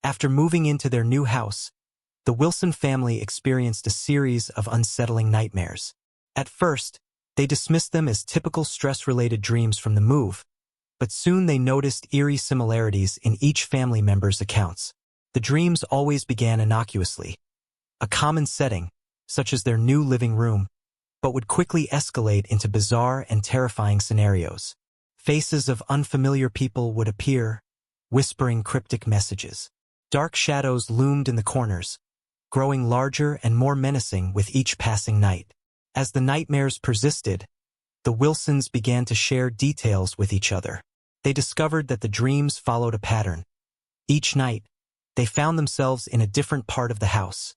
After moving into their new house, the Wilson family experienced a series of unsettling nightmares. At first, they dismissed them as typical stress-related dreams from the move, but soon they noticed eerie similarities in each family member's accounts. The dreams always began innocuously, a common setting, such as their new living room, but would quickly escalate into bizarre and terrifying scenarios. Faces of unfamiliar people would appear, whispering cryptic messages. Dark shadows loomed in the corners, growing larger and more menacing with each passing night. As the nightmares persisted, the Wilsons began to share details with each other. They discovered that the dreams followed a pattern. Each night, they found themselves in a different part of the house,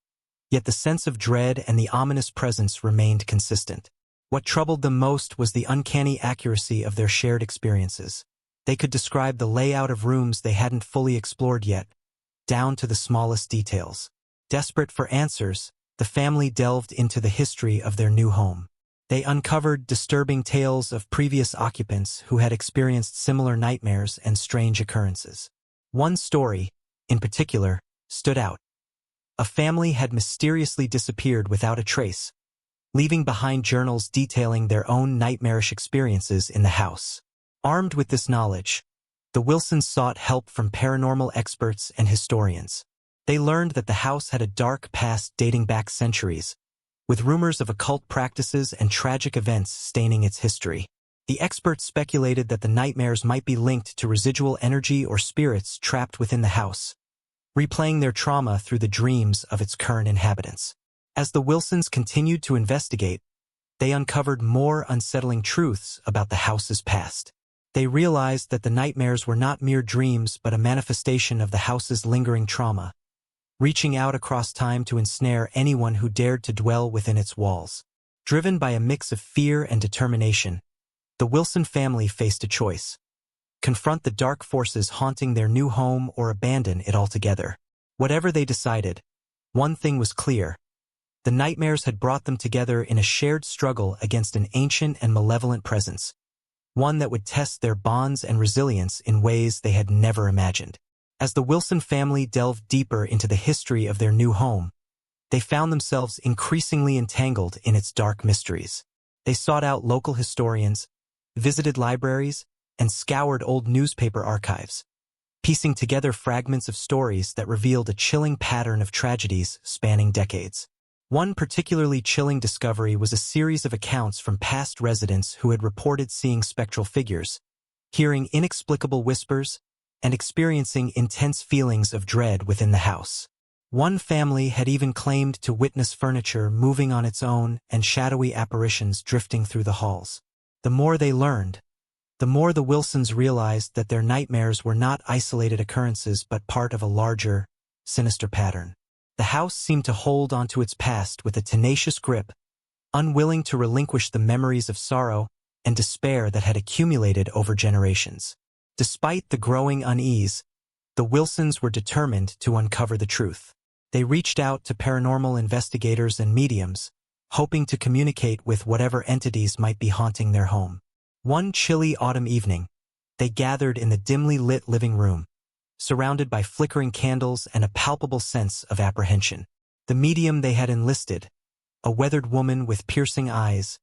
yet the sense of dread and the ominous presence remained consistent. What troubled them most was the uncanny accuracy of their shared experiences. They could describe the layout of rooms they hadn't fully explored yet, down to the smallest details. Desperate for answers, the family delved into the history of their new home. They uncovered disturbing tales of previous occupants who had experienced similar nightmares and strange occurrences. One story, in particular, stood out. A family had mysteriously disappeared without a trace, leaving behind journals detailing their own nightmarish experiences in the house. Armed with this knowledge, the Wilsons sought help from paranormal experts and historians. They learned that the house had a dark past dating back centuries, with rumors of occult practices and tragic events staining its history. The experts speculated that the nightmares might be linked to residual energy or spirits trapped within the house, replaying their trauma through the dreams of its current inhabitants. As the Wilsons continued to investigate, they uncovered more unsettling truths about the house's past. They realized that the nightmares were not mere dreams but a manifestation of the house's lingering trauma, reaching out across time to ensnare anyone who dared to dwell within its walls. Driven by a mix of fear and determination, the Wilson family faced a choice: confront the dark forces haunting their new home or abandon it altogether. Whatever they decided, one thing was clear: the nightmares had brought them together in a shared struggle against an ancient and malevolent presence, one that would test their bonds and resilience in ways they had never imagined. As the Wilson family delved deeper into the history of their new home, they found themselves increasingly entangled in its dark mysteries. They sought out local historians, visited libraries, and scoured old newspaper archives, piecing together fragments of stories that revealed a chilling pattern of tragedies spanning decades. One particularly chilling discovery was a series of accounts from past residents who had reported seeing spectral figures, hearing inexplicable whispers, and experiencing intense feelings of dread within the house. One family had even claimed to witness furniture moving on its own and shadowy apparitions drifting through the halls. The more they learned, the more the Wilsons realized that their nightmares were not isolated occurrences but part of a larger, sinister pattern. The house seemed to hold onto its past with a tenacious grip, unwilling to relinquish the memories of sorrow and despair that had accumulated over generations. Despite the growing unease, the Wilsons were determined to uncover the truth. They reached out to paranormal investigators and mediums, hoping to communicate with whatever entities might be haunting their home. One chilly autumn evening, they gathered in the dimly lit living room, surrounded by flickering candles and a palpable sense of apprehension. The medium they had enlisted, a weathered woman with piercing eyes,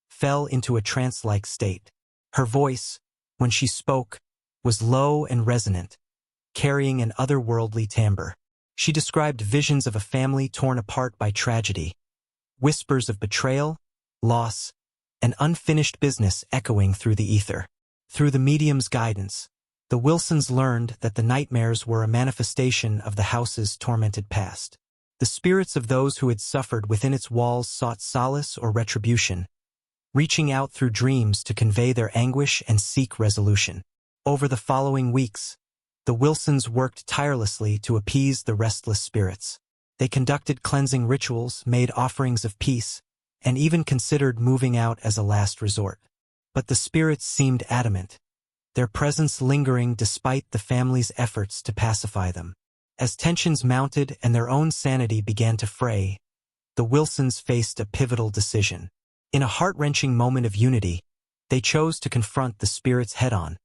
fell into a trance-like state. Her voice, when she spoke, was low and resonant, carrying an otherworldly timbre. She described visions of a family torn apart by tragedy, whispers of betrayal, loss, and unfinished business echoing through the ether. Through the medium's guidance, the Wilsons learned that the nightmares were a manifestation of the house's tormented past. The spirits of those who had suffered within its walls sought solace or retribution, reaching out through dreams to convey their anguish and seek resolution. Over the following weeks, the Wilsons worked tirelessly to appease the restless spirits. They conducted cleansing rituals, made offerings of peace, and even considered moving out as a last resort. But the spirits seemed adamant, their presence lingering despite the family's efforts to pacify them. As tensions mounted and their own sanity began to fray, the Wilsons faced a pivotal decision. In a heart-wrenching moment of unity, they chose to confront the spirits head-on,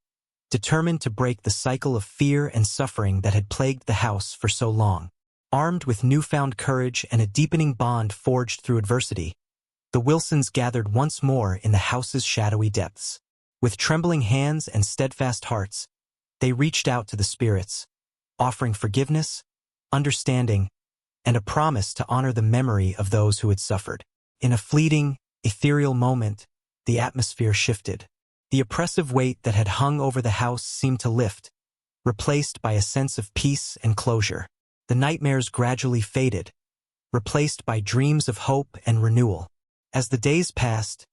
determined to break the cycle of fear and suffering that had plagued the house for so long. Armed with newfound courage and a deepening bond forged through adversity, the Wilsons gathered once more in the house's shadowy depths. With trembling hands and steadfast hearts, they reached out to the spirits, offering forgiveness, understanding, and a promise to honor the memory of those who had suffered. In a fleeting, ethereal moment, the atmosphere shifted. The oppressive weight that had hung over the house seemed to lift, replaced by a sense of peace and closure. The nightmares gradually faded, replaced by dreams of hope and renewal. As the days passed,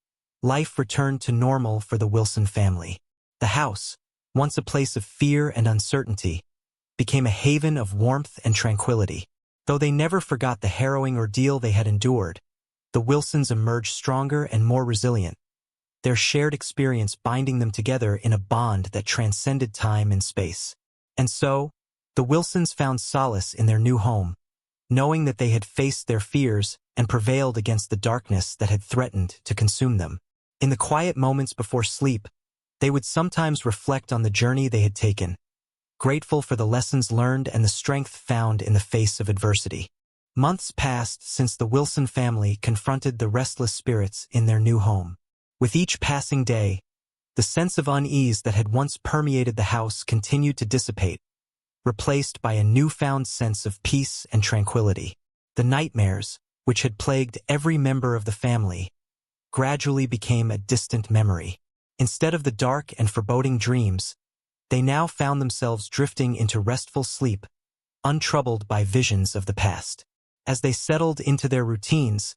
life returned to normal for the Wilson family. The house, once a place of fear and uncertainty, became a haven of warmth and tranquility. Though they never forgot the harrowing ordeal they had endured, the Wilsons emerged stronger and more resilient, their shared experience binding them together in a bond that transcended time and space. And so, the Wilsons found solace in their new home, knowing that they had faced their fears and prevailed against the darkness that had threatened to consume them. In the quiet moments before sleep, they would sometimes reflect on the journey they had taken, grateful for the lessons learned and the strength found in the face of adversity. Months passed since the Wilson family confronted the restless spirits in their new home. With each passing day, the sense of unease that had once permeated the house continued to dissipate, replaced by a newfound sense of peace and tranquility. The nightmares, which had plagued every member of the family, gradually became a distant memory. Instead of the dark and foreboding dreams, they now found themselves drifting into restful sleep, untroubled by visions of the past. As they settled into their routines,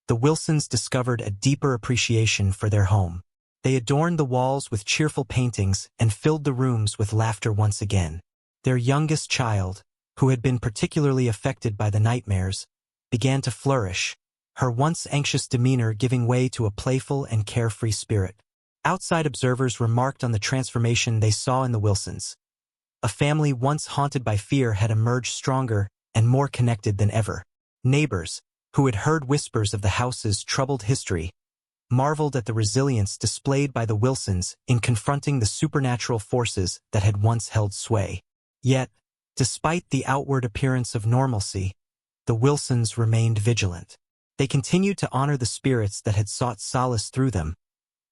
the Wilsons discovered a deeper appreciation for their home. They adorned the walls with cheerful paintings and filled the rooms with laughter once again. Their youngest child, who had been particularly affected by the nightmares, began to flourish, her once anxious demeanor giving way to a playful and carefree spirit. Outside observers remarked on the transformation they saw in the Wilsons. A family once haunted by fear had emerged stronger and more connected than ever. Neighbors, who had heard whispers of the house's troubled history, marveled at the resilience displayed by the Wilsons in confronting the supernatural forces that had once held sway. Yet, despite the outward appearance of normalcy, the Wilsons remained vigilant. They continued to honor the spirits that had sought solace through them,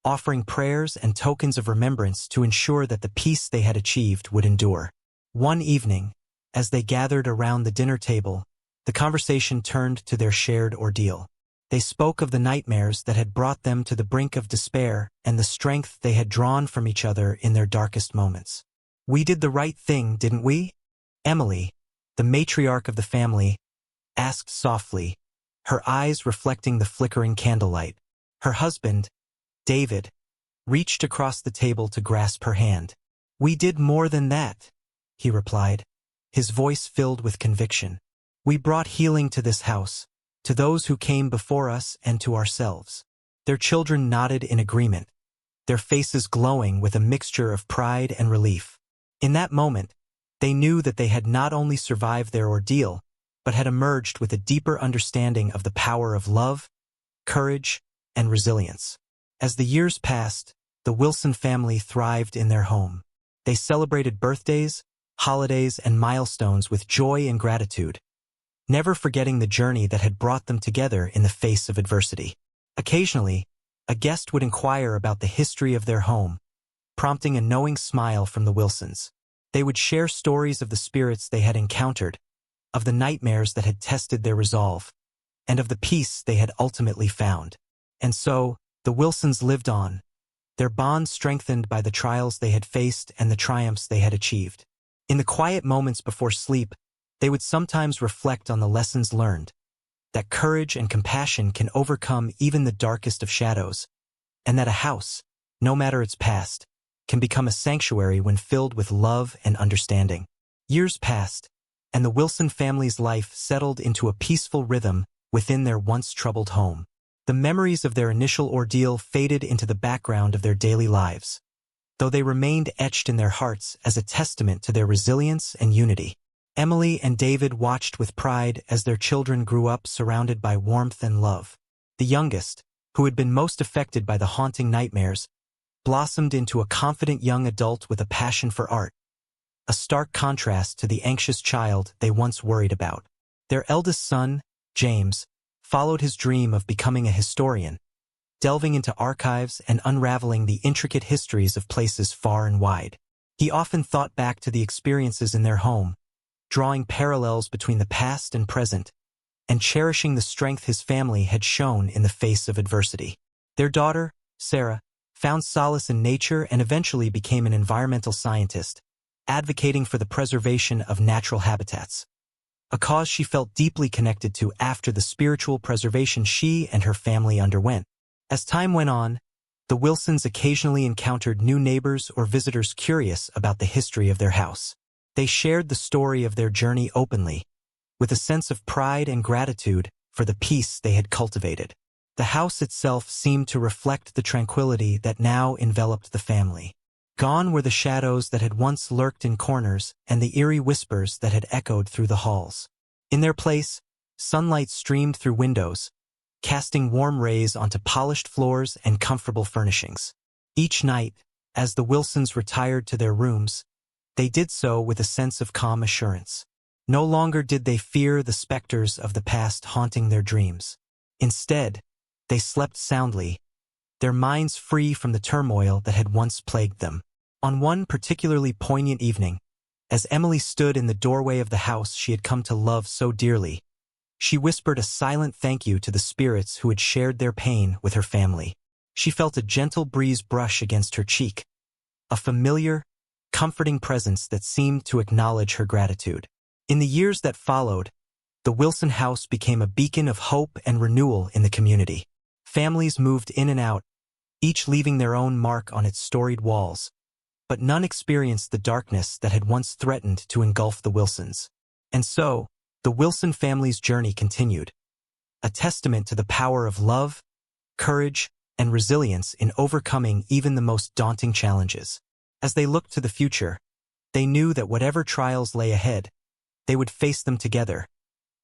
offering prayers and tokens of remembrance to ensure that the peace they had achieved would endure. One evening, as they gathered around the dinner table, the conversation turned to their shared ordeal. They spoke of the nightmares that had brought them to the brink of despair and the strength they had drawn from each other in their darkest moments. "We did the right thing, didn't we?" Emily, the matriarch of the family, asked softly, her eyes reflecting the flickering candlelight. Her husband, David, reached across the table to grasp her hand. "We did more than that," he replied, his voice filled with conviction. "We brought healing to this house, to those who came before us and to ourselves." Their children nodded in agreement, their faces glowing with a mixture of pride and relief. In that moment, they knew that they had not only survived their ordeal, but had emerged with a deeper understanding of the power of love, courage, and resilience. As the years passed, the Wilson family thrived in their home. They celebrated birthdays, holidays, and milestones with joy and gratitude, never forgetting the journey that had brought them together in the face of adversity. Occasionally, a guest would inquire about the history of their home, prompting a knowing smile from the Wilsons. They would share stories of the spirits they had encountered, of the nightmares that had tested their resolve, and of the peace they had ultimately found. And so, the Wilsons lived on, their bond strengthened by the trials they had faced and the triumphs they had achieved. In the quiet moments before sleep, they would sometimes reflect on the lessons learned, that courage and compassion can overcome even the darkest of shadows, and that a house, no matter its past, can become a sanctuary when filled with love and understanding. Years passed, and the Wilson family's life settled into a peaceful rhythm within their once troubled home. The memories of their initial ordeal faded into the background of their daily lives, though they remained etched in their hearts as a testament to their resilience and unity. Emily and David watched with pride as their children grew up surrounded by warmth and love. The youngest, who had been most affected by the haunting nightmares, blossomed into a confident young adult with a passion for art, a stark contrast to the anxious child they once worried about. Their eldest son, James, followed his dream of becoming a historian, delving into archives and unraveling the intricate histories of places far and wide. He often thought back to the experiences in their home, drawing parallels between the past and present, and cherishing the strength his family had shown in the face of adversity. Their daughter, Sarah, found solace in nature and eventually became an environmental scientist, advocating for the preservation of natural habitats, a cause she felt deeply connected to after the spiritual preservation she and her family underwent. As time went on, the Wilsons occasionally encountered new neighbors or visitors curious about the history of their house. They shared the story of their journey openly, with a sense of pride and gratitude for the peace they had cultivated. The house itself seemed to reflect the tranquility that now enveloped the family. Gone were the shadows that had once lurked in corners and the eerie whispers that had echoed through the halls. In their place, sunlight streamed through windows, casting warm rays onto polished floors and comfortable furnishings. Each night, as the Wilsons retired to their rooms, they did so with a sense of calm assurance. No longer did they fear the specters of the past haunting their dreams. Instead, they slept soundly, their minds free from the turmoil that had once plagued them. On one particularly poignant evening, as Emily stood in the doorway of the house she had come to love so dearly, she whispered a silent thank you to the spirits who had shared their pain with her family. She felt a gentle breeze brush against her cheek, a familiar, comforting presence that seemed to acknowledge her gratitude. In the years that followed, the Wilson house became a beacon of hope and renewal in the community. Families moved in and out, each leaving their own mark on its storied walls, but none experienced the darkness that had once threatened to engulf the Wilsons. And so, the Wilson family's journey continued, a testament to the power of love, courage, and resilience in overcoming even the most daunting challenges. As they looked to the future, they knew that whatever trials lay ahead, they would face them together,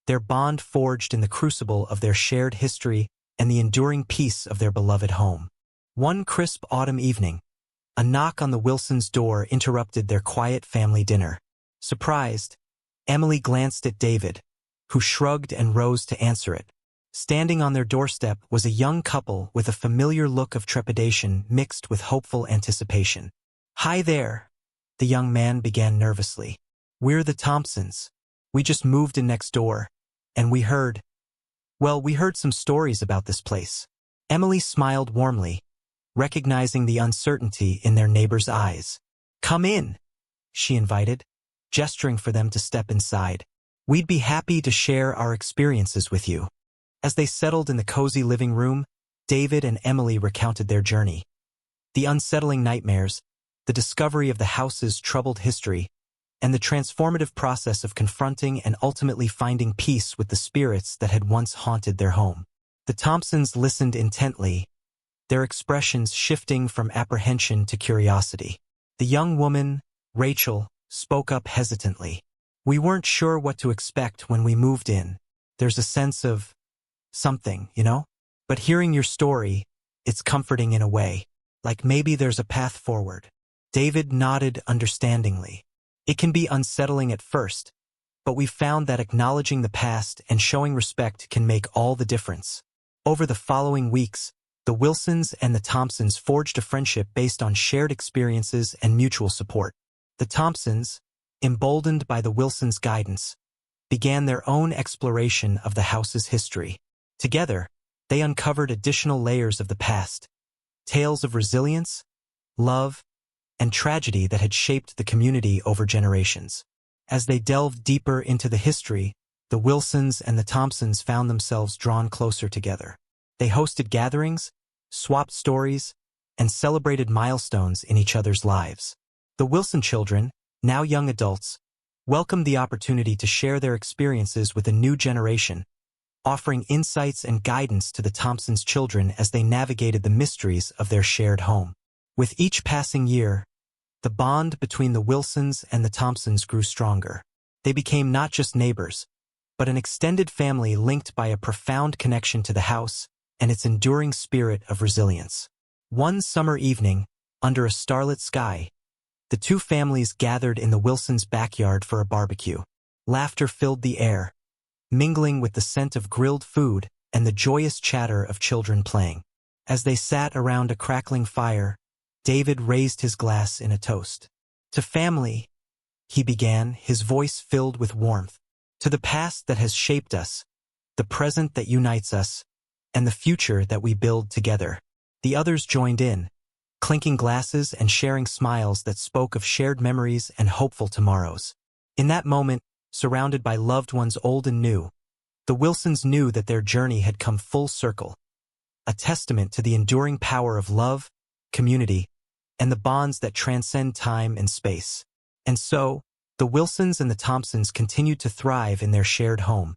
their bond forged in the crucible of their shared history and the enduring peace of their beloved home. One crisp autumn evening, a knock on the Wilsons' door interrupted their quiet family dinner. Surprised, Emily glanced at David, who shrugged and rose to answer it. Standing on their doorstep was a young couple with a familiar look of trepidation mixed with hopeful anticipation. "Hi there," the young man began nervously. "We're the Thompsons. We just moved in next door, and we heard some stories about this place." Emily smiled warmly, recognizing the uncertainty in their neighbor's eyes. "Come in," she invited, gesturing for them to step inside. "We'd be happy to share our experiences with you." As they settled in the cozy living room, David and Emily recounted their journey. The unsettling nightmares, the discovery of the house's troubled history, and the transformative process of confronting and ultimately finding peace with the spirits that had once haunted their home. The Thompsons listened intently, their expressions shifting from apprehension to curiosity. The young woman, Rachel, spoke up hesitantly. "We weren't sure what to expect when we moved in. There's a sense of something, But hearing your story, it's comforting in a way, like maybe there's a path forward." David nodded understandingly. "It can be unsettling at first, but we've found that acknowledging the past and showing respect can make all the difference." Over the following weeks, the Wilsons and the Thompsons forged a friendship based on shared experiences and mutual support. The Thompsons, emboldened by the Wilsons' guidance, began their own exploration of the house's history. Together, they uncovered additional layers of the past, tales of resilience, love, and tragedy that had shaped the community over generations. As they delved deeper into the history, the Wilsons and the Thompsons found themselves drawn closer together. They hosted gatherings, swapped stories, and celebrated milestones in each other's lives. The Wilson children, now young adults, welcomed the opportunity to share their experiences with a new generation, offering insights and guidance to the Thompsons' children as they navigated the mysteries of their shared home. With each passing year, the bond between the Wilsons and the Thompsons grew stronger. They became not just neighbors, but an extended family linked by a profound connection to the house and its enduring spirit of resilience. One summer evening, under a starlit sky, the two families gathered in the Wilsons' backyard for a barbecue. Laughter filled the air, mingling with the scent of grilled food and the joyous chatter of children playing. As they sat around a crackling fire, David raised his glass in a toast. "To family," he began, his voice filled with warmth. "To the past that has shaped us, the present that unites us, and the future that we build together." The others joined in, clinking glasses and sharing smiles that spoke of shared memories and hopeful tomorrows. In that moment, surrounded by loved ones old and new, the Wilsons knew that their journey had come full circle, a testament to the enduring power of love, community, and the bonds that transcend time and space. And so, the Wilsons and the Thompsons continued to thrive in their shared home,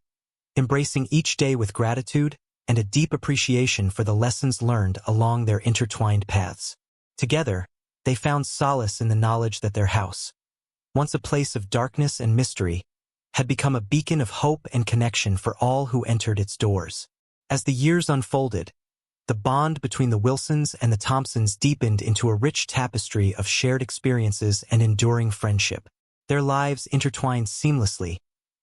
embracing each day with gratitude and a deep appreciation for the lessons learned along their intertwined paths. Together, they found solace in the knowledge that their house, once a place of darkness and mystery, had become a beacon of hope and connection for all who entered its doors. As the years unfolded, the bond between the Wilsons and the Thompsons deepened into a rich tapestry of shared experiences and enduring friendship. Their lives intertwined seamlessly,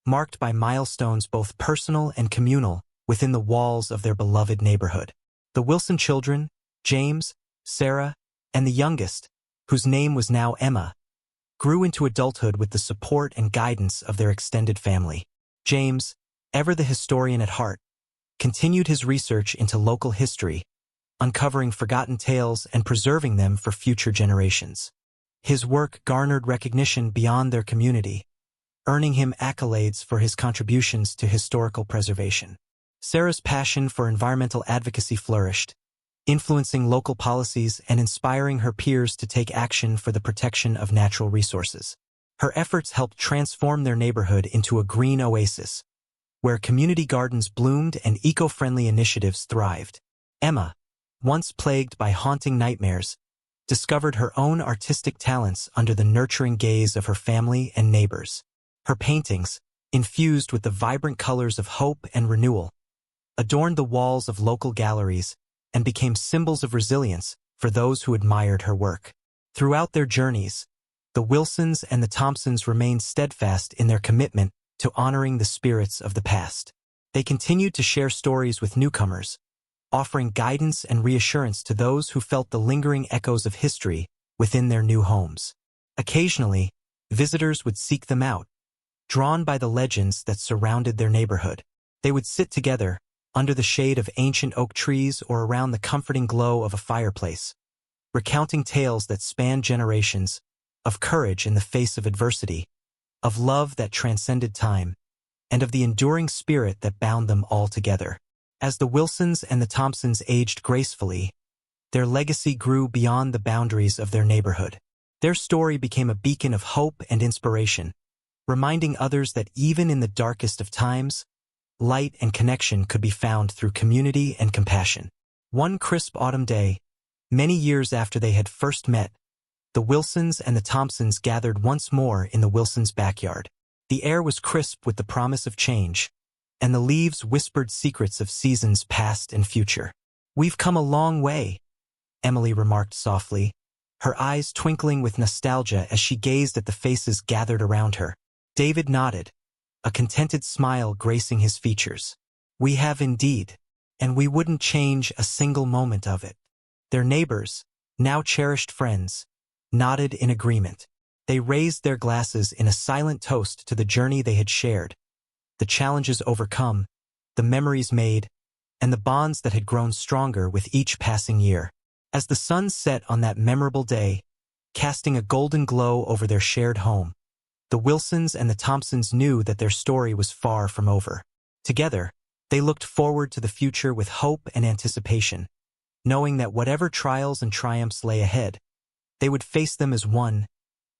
marked by milestones both personal and communal within the walls of their beloved neighborhood. The Wilson children, James, Sarah, and the youngest, whose name was now Emma, grew into adulthood with the support and guidance of their extended family. James, ever the historian at heart, continued his research into local history, uncovering forgotten tales and preserving them for future generations. His work garnered recognition beyond their community, earning him accolades for his contributions to historical preservation. Sarah's passion for environmental advocacy flourished, influencing local policies and inspiring her peers to take action for the protection of natural resources. Her efforts helped transform their neighborhood into a green oasis, where community gardens bloomed and eco-friendly initiatives thrived. Emma, once plagued by haunting nightmares, discovered her own artistic talents under the nurturing gaze of her family and neighbors. Her paintings, infused with the vibrant colors of hope and renewal, adorned the walls of local galleries and became symbols of resilience for those who admired her work. Throughout their journeys, the Wilsons and the Thompsons remained steadfast in their commitment to honoring the spirits of the past. They continued to share stories with newcomers, offering guidance and reassurance to those who felt the lingering echoes of history within their new homes. Occasionally, visitors would seek them out, drawn by the legends that surrounded their neighborhood. They would sit together, under the shade of ancient oak trees or around the comforting glow of a fireplace, recounting tales that spanned generations, of courage in the face of adversity, of love that transcended time, and of the enduring spirit that bound them all together. As the Wilsons and the Thompsons aged gracefully, their legacy grew beyond the boundaries of their neighborhood. Their story became a beacon of hope and inspiration, reminding others that even in the darkest of times, light and connection could be found through community and compassion. One crisp autumn day, many years after they had first met, the Wilsons and the Thompsons gathered once more in the Wilsons' backyard. The air was crisp with the promise of change, and the leaves whispered secrets of seasons past and future. "We've come a long way," Emily remarked softly, her eyes twinkling with nostalgia as she gazed at the faces gathered around her. David nodded, a contented smile gracing his features. "We have indeed, and we wouldn't change a single moment of it." Their neighbors, now cherished friends, nodded in agreement. They raised their glasses in a silent toast to the journey they had shared, the challenges overcome, the memories made, and the bonds that had grown stronger with each passing year. As the sun set on that memorable day, casting a golden glow over their shared home, the Wilsons and the Thompsons knew that their story was far from over. Together, they looked forward to the future with hope and anticipation, knowing that whatever trials and triumphs lay ahead, they would face them as one,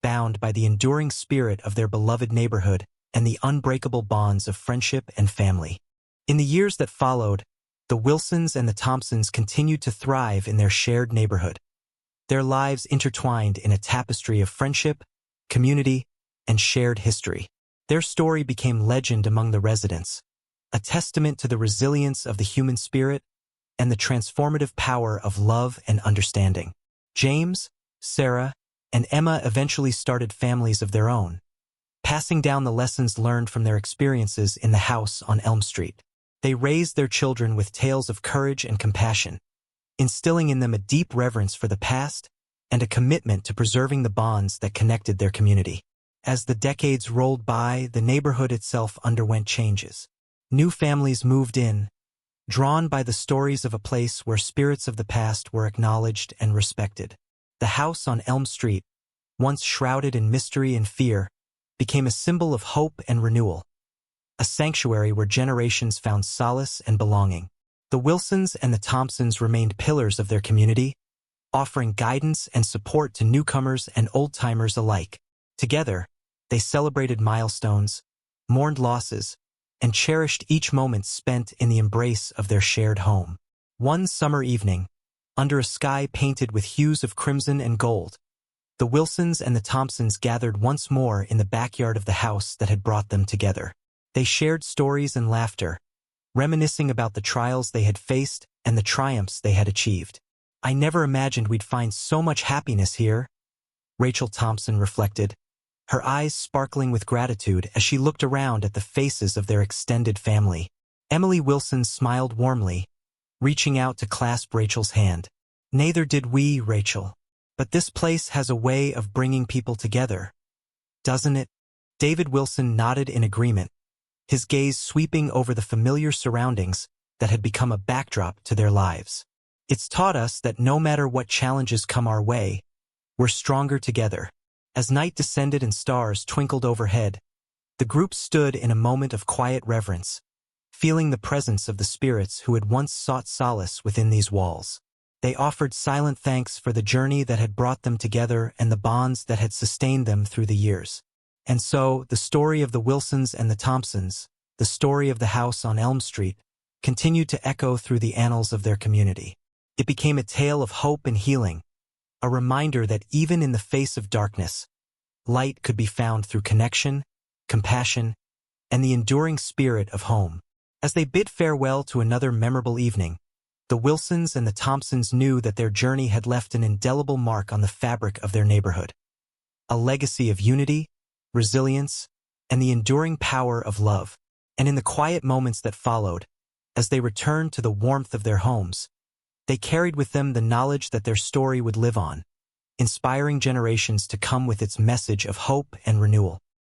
bound by the enduring spirit of their beloved neighborhood and the unbreakable bonds of friendship and family. In the years that followed, the Wilsons and the Thompsons continued to thrive in their shared neighborhood, their lives intertwined in a tapestry of friendship, community, and shared history. Their story became legend among the residents, a testament to the resilience of the human spirit and the transformative power of love and understanding. James, Sarah, and Emma eventually started families of their own, passing down the lessons learned from their experiences in the house on Elm Street. They raised their children with tales of courage and compassion, instilling in them a deep reverence for the past and a commitment to preserving the bonds that connected their community. As the decades rolled by, the neighborhood itself underwent changes. New families moved in, drawn by the stories of a place where spirits of the past were acknowledged and respected. The house on Elm Street, once shrouded in mystery and fear, became a symbol of hope and renewal, a sanctuary where generations found solace and belonging. The Wilsons and the Thompsons remained pillars of their community, offering guidance and support to newcomers and old-timers alike. Together, they celebrated milestones, mourned losses, and cherished each moment spent in the embrace of their shared home. One summer evening, under a sky painted with hues of crimson and gold, the Wilsons and the Thompsons gathered once more in the backyard of the house that had brought them together. They shared stories and laughter, reminiscing about the trials they had faced and the triumphs they had achieved. "I never imagined we'd find so much happiness here," Rachel Thompson reflected, her eyes sparkling with gratitude as she looked around at the faces of their extended family. Emily Wilson smiled warmly, reaching out to clasp Rachel's hand. "Neither did we, Rachel. But this place has a way of bringing people together, doesn't it?" David Wilson nodded in agreement, his gaze sweeping over the familiar surroundings that had become a backdrop to their lives. "It's taught us that no matter what challenges come our way, we're stronger together." As night descended and stars twinkled overhead, the group stood in a moment of quiet reverence, feeling the presence of the spirits who had once sought solace within these walls. They offered silent thanks for the journey that had brought them together and the bonds that had sustained them through the years. And so, the story of the Wilsons and the Thompsons, the story of the house on Elm Street, continued to echo through the annals of their community. It became a tale of hope and healing, a reminder that even in the face of darkness, light could be found through connection, compassion, and the enduring spirit of home. As they bid farewell to another memorable evening, the Wilsons and the Thompsons knew that their journey had left an indelible mark on the fabric of their neighborhood, a legacy of unity, resilience, and the enduring power of love. And in the quiet moments that followed, as they returned to the warmth of their homes, they carried with them the knowledge that their story would live on, inspiring generations to come with its message of hope and renewal.